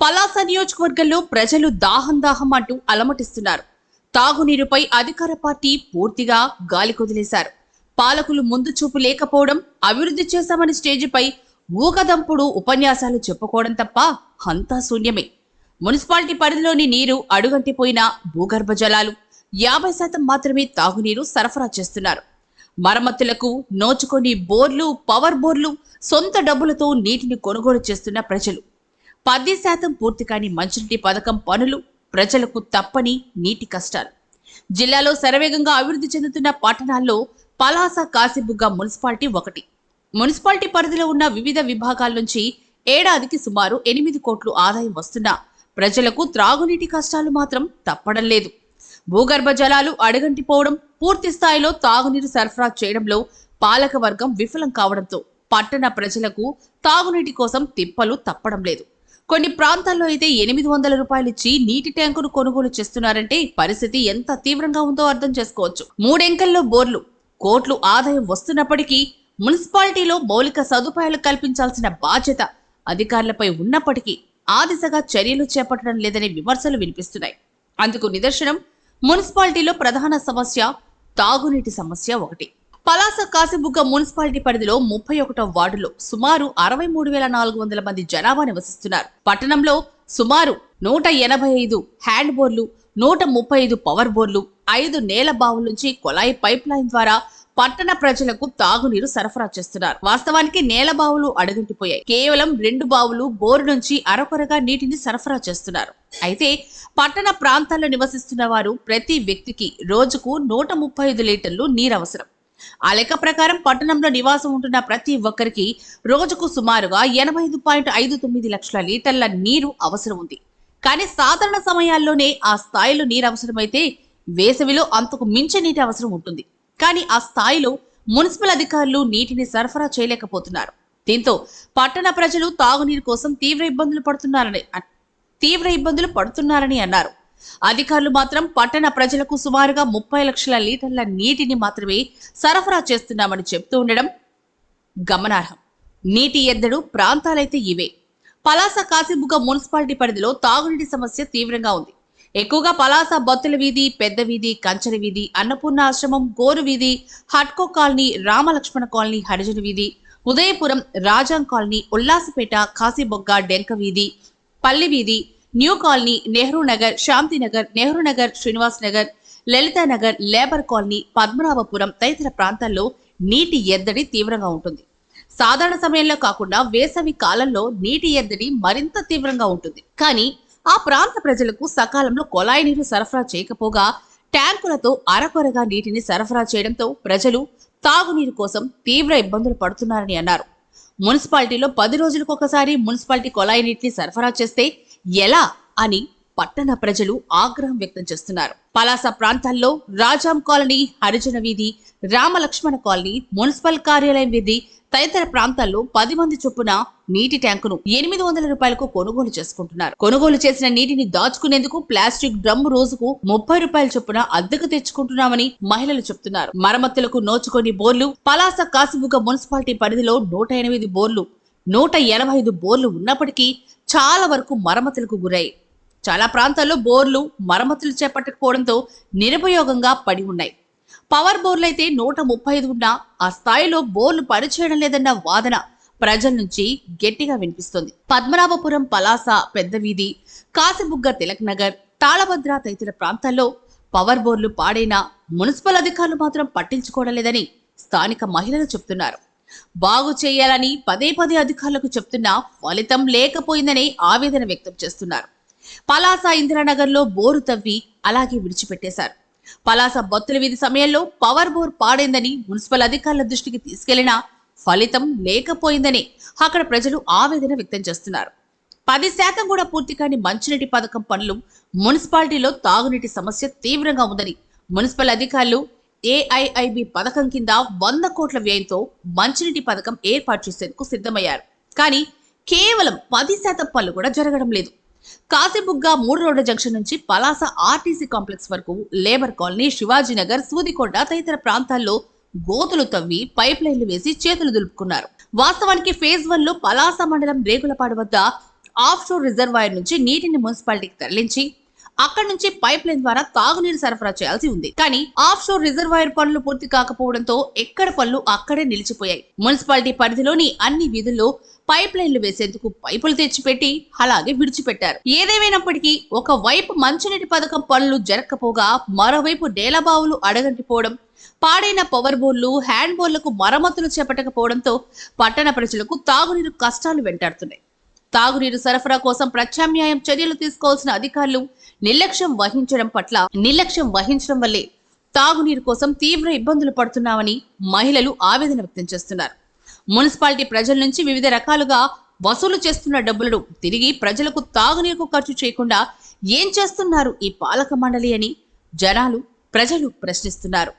పలాస నియోజకవర్గంలో ప్రజలు దాహం అంటూ అలమటిస్తున్నారు. తాగునీరుపై అధికార పార్టీ పూర్తిగా గాలి కొదిలేశారు. పాలకులు ముందు చూపు లేకపోవడం, అభివృద్ధి చేశామని స్టేజిపై ఊకదంపుడు ఉపన్యాసాలు చెప్పుకోవడం తప్ప అంతా శూన్యమే. మున్సిపాలిటీ పరిధిలోని నీరు అడుగంటిపోయిన భూగర్భ జలాలు 50% మాత్రమే తాగునీరు సరఫరా చేస్తున్నారు. మరమ్మతులకు నోచుకొని బోర్లు, పవర్ బోర్లు, సొంత డబ్బులతో నీటిని కొనుగోలు చేస్తున్న ప్రజలు. 10% పూర్తి కాని మంచినీటి పథకం పనులు ప్రజలకు తప్పని నీటి కష్టాలు. జిల్లాలో శరవేగంగా అభివృద్ధి చెందుతున్న పట్టణాల్లో పలాస, కాశీబుగ్గ మున్సిపాలిటీ ఒకటి. మున్సిపాలిటీ పరిధిలో ఉన్న వివిధ విభాగాల నుంచి ఏడాదికి సుమారు 8 కోట్లు ఆదాయం వస్తున్నా ప్రజలకు త్రాగునీటి కష్టాలు మాత్రం తప్పడం లేదు. భూగర్భ జలాలు అడుగంటిపోవడం, పూర్తి స్థాయిలో తాగునీరు సరఫరా చేయడంలో పాలక వర్గం విఫలం కావడంతో పట్టణ ప్రజలకు తాగునీటి కోసం తిప్పలు తప్పడం లేదు. కొన్ని ప్రాంతాల్లో అయితే 800 రూపాయలిచ్చి నీటి ట్యాంకును కొనుగోలు చేస్తున్నారంటే పరిస్థితి ఎంత తీవ్రంగా ఉందో అర్థం చేసుకోవచ్చు. 3 ఎంకల్లో బోర్లు, కోట్లు ఆదాయం వస్తున్నప్పటికీ మున్సిపాలిటీలో మౌలిక సదుపాయాలు కల్పించాల్సిన బాధ్యత అధికారులపై ఉన్నప్పటికీ ఆ దిశగా చర్యలు చేపట్టడం లేదనే విమర్శలు వినిపిస్తున్నాయి. అందుకు నిదర్శనం మున్సిపాలిటీలో ప్రధాన సమస్య తాగునీటి సమస్య ఒకటి. పలాస, కాశీబుగ్గ మున్సిపాలిటీ పరిధిలో 31వ వార్డులో సుమారు 63,400 మంది జనాభా నివసిస్తున్నారు. పట్టణంలో సుమారు 185 హ్యాండ్ బోర్లు, 135 పవర్ బోర్లు, 5 నేల బావుల నుంచి కొలాయి పైప్ లైన్ ద్వారా పట్టణ ప్రజలకు తాగునీరు సరఫరా చేస్తున్నారు. వాస్తవానికి నేల బావులు అడుగంటిపోయాయి. కేవలం 2 బావులు బోరు నుంచి అరకొరగా నీటిని సరఫరా చేస్తున్నారు. అయితే పట్టణ ప్రాంతాల్లో నివసిస్తున్న వారు ప్రతి వ్యక్తికి రోజుకు 135 లీటర్లు నీరు అవసరం. ఆ లెక్క ప్రకారం పట్టణంలో నివాసం ఉంటున్న ప్రతి ఒక్కరికి రోజుకు సుమారుగా 85.59 లక్షల లీటర్ల నీరు అవసరం ఉంది. కానీ సాధారణ సమయాల్లోనే ఆ స్థాయిలో నీరు అవసరమైతే వేసవిలో అంతకు మించి నీటి అవసరం ఉంటుంది. కానీ ఆ స్థాయిలో మున్సిపల్ అధికారులు నీటిని సరఫరా చేయలేకపోతున్నారు. దీంతో పట్టణ ప్రజలు తాగునీరు కోసం తీవ్ర ఇబ్బందులు పడుతున్నారని అన్నారు. అధికారులు మాత్రం పట్టణ ప్రజలకు సుమారుగా 30 లక్షల లీటర్ల నీటిని మాత్రమే సరఫరా చేస్తున్నామని చెప్తూ ఉండడం గమనార్హం. నీటి ఎద్దడు ప్రాంతాలైతే ఇవే. పలాస, కాశీబుగ్గ మున్సిపాలిటీ పరిధిలో తాగునీటి సమస్య తీవ్రంగా ఉంది. ఎక్కువగా పలాస బొత్తుల వీధి, పెద్ద వీధి, కంచర వీధి, అన్నపూర్ణ ఆశ్రమం, గోరు వీధి, హట్కో కాలనీ, రామలక్ష్మణ కాలనీ, హరిజన వీధి, ఉదయపురం, రాజాం కాలనీ, ఉల్లాసపేట, కాశీబొగ్గ, డెంక వీధి, పల్లి వీధి, new colony, Nehru Nagar, Shantinagar, Nehru Nagar, Srinivas Nagar, Lalitanagar, labour colony, Padmanabhapuram తదితర ప్రాంతాల్లో నీటి ఎద్దడి తీవ్రంగా ఉంటుంది. సాధారణ సమయంలో కాకుండా వేసవి కాలంలో నీటి ఎద్దడి మరింత తీవ్రంగా ఉంటుంది. కానీ ఆ ప్రాంత ప్రజలకు సకాలంలో కొలాయి నీరు సరఫరా చేయకపోగా ట్యాంకులతో అరకొరగా నీటిని సరఫరా చేయడంతో ప్రజలు తాగునీరు కోసం తీవ్ర ఇబ్బందులు పడుతున్నారని అన్నారు. మున్సిపాలిటీలో 10 రోజులకు ఒకసారి మున్సిపాలిటీ కొలాయి నీటిని సరఫరా చేస్తే ఎలా అని పట్టణ ప్రజలు ఆగ్రహం వ్యక్తం చేస్తున్నారు. పలాస ప్రాంతాల్లో రాజాం కాలనీ, హరిజన వీధి, రామలక్ష్మణ కాలనీ, మున్సిపల్ కార్యాలయం వీధి తదితర ప్రాంతాల్లో 10 మంది చొప్పున నీటి ట్యాంకును 800 రూపాయలకు కొనుగోలు చేసుకుంటున్నారు. కొనుగోలు చేసిన నీటిని దాచుకునేందుకు ప్లాస్టిక్ డ్రమ్ము రోజుకు 30 రూపాయల చొప్పున అద్దెకు తెచ్చుకుంటున్నామని మహిళలు చెప్తున్నారు. మరమ్మతులకు నోచుకొని బోర్లు పలాస, కాశీబుగ్గ మున్సిపాలిటీ పరిధిలో 108 బోర్లు, 185 బోర్లు ఉన్నప్పటికీ చాలా వరకు మరమ్మతులకు గురయ్యాయి. చాలా ప్రాంతాల్లో బోర్లు మరమ్మతులు చేపట్టకపోవడంతో నిరుపయోగంగా పడి ఉన్నాయి. పవర్ బోర్లైతే 135 ఉన్నా ఆ స్థాయిలో బోర్లు పనిచేయడం లేదన్న వాదన ప్రజల నుంచి గట్టిగా వినిపిస్తోంది. పద్మనాభపురం, పలాస, పెద్ద వీధి, కాశీబుగ్గ, తిలక్ నగర్, తాళభద్ర తదితర ప్రాంతాల్లో పవర్ బోర్లు పాడైనా మున్సిపల్ అధికారులు మాత్రం పట్టించుకోవడం లేదని స్థానిక మహిళలు చెప్తున్నారు. బాగు చేయాలని పదే అధికారులకు చెప్తున్నా ఫలితం లేకపోయిందనే ఆవేదన వ్యక్తం చేస్తున్నారు. పలాస, ఇందిరానగర్లో బోరు తవ్వి అలాగే విడిచిపెట్టేశారు. పలాస బొత్తుల వీధి సమయంలో పవర్ బోర్ పాడైందని మున్సిపల్ అధికారుల దృష్టికి తీసుకెళ్లినా ఫలితం లేకపోయిందని అక్కడ ప్రజలు ఆవేదన వ్యక్తం చేస్తున్నారు. 10% కూడా పూర్తి కాని మంచినీటి పథకం పనులు మున్సిపాలిటీలో తాగునీటి సమస్య తీవ్రంగా ఉందని మున్సిపల్ అధికారులు ఏఐఐబి పథకం కింద 100 కోట్ల వ్యయంతో మంచినీటి పథకం ఏర్పాటు చేసేందుకు సిద్ధమయ్యారు. కానీ కేవలం 10% పనులు కూడా జరగడం లేదు. కాశీబుగ్గ 3 రోడ్ల జంక్షన్ నుంచి పలాస ఆర్టీసీ కాంప్లెక్స్ వరకు లేబర్ కాలనీ, శివాజీనగర్, సూదికొండ తదితర ప్రాంతాల్లో గోతులు తవ్వి పైప్ లైన్లు వేసి చేతులు దులుపుకున్నారు. వాస్తవానికి ఫేజ్ 1 లో పలాస మండలం రేగులపాడు వద్ద ఆఫ్ షోర్ రిజర్వాయర్ నుంచి నీటిని మున్సిపాలిటీకి తరలించి అక్కడి నుంచి పైప్ లైన్ ద్వారా తాగునీరు సరఫరా చేయాల్సి ఉంది. కానీ ఆఫ్ షోర్ రిజర్వాయర్ పనులు పూర్తి కాకపోవడంతో ఎక్కడ పనులు అక్కడే నిలిచిపోయాయి. మున్సిపాలిటీ పరిధిలోని అన్ని వీధుల్లో పైప్ లైన్లు వేసేందుకు పైపులు తెచ్చిపెట్టి అలాగే విడిచిపెట్టారు. ఏదేమైనప్పటికీ ఒకవైపు మంచినీటి పథకం పనులు జరగకపోగా మరోవైపు నేలబావులు అడగంటిపోవడం, పాడైన పవర్ బోర్లు, హ్యాండ్ బోర్లకు మరమ్మతులు చేపట్టకపోవడంతో పట్టణ ప్రజలకు తాగునీరు కష్టాలు వెంటాడుతున్నాయి. తాగునీరు సరఫరా కోసం ప్రత్యామ్నాయం చర్యలు తీసుకోవాల్సిన అధికారులు నిర్లక్ష్యం వహించడం వల్లే తాగునీరు కోసం తీవ్ర ఇబ్బందులు పడుతున్నామని మహిళలు ఆవేదన వ్యక్తం చేస్తున్నారు. మున్సిపాలిటీ ప్రజల నుంచి వివిధ రకాలుగా వసూలు చేస్తున్న డబ్బులను తిరిగి ప్రజలకు తాగునీరుకు ఖర్చు చేయకుండా ఏం చేస్తున్నారు ఈ పాలక మండలి అని ప్రజలు ప్రశ్నిస్తున్నారు.